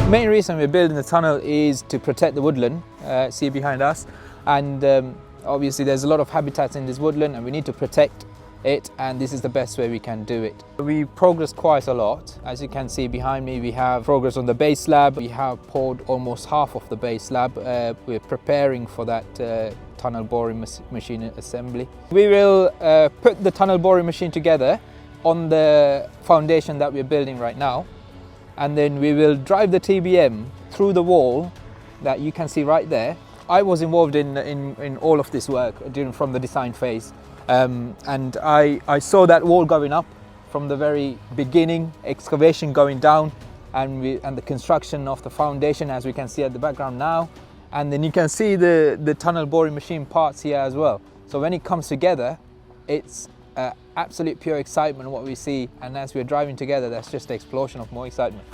Main reason we're building the tunnel is to protect the woodland, see behind us, and obviously there's a lot of habitats in this woodland and we need to protect it, and this is the best way we can do it. We progressed quite a lot. As you can see behind me, we have progress on the base slab. We have poured almost half of the base slab. We're preparing for that tunnel boring machine assembly. We will put the tunnel boring machine together on the foundation that we're building right now, and then we will drive the TBM through the wall that you can see right there. I was involved in all of this work from the design phase, and I saw that wall going up from the very beginning, excavation going down, and the construction of the foundation, as we can see at the background now. And then you can see the tunnel boring machine parts here as well. So when it comes together, it's absolute pure excitement what we see, and as we're driving together, that's just the explosion of more excitement.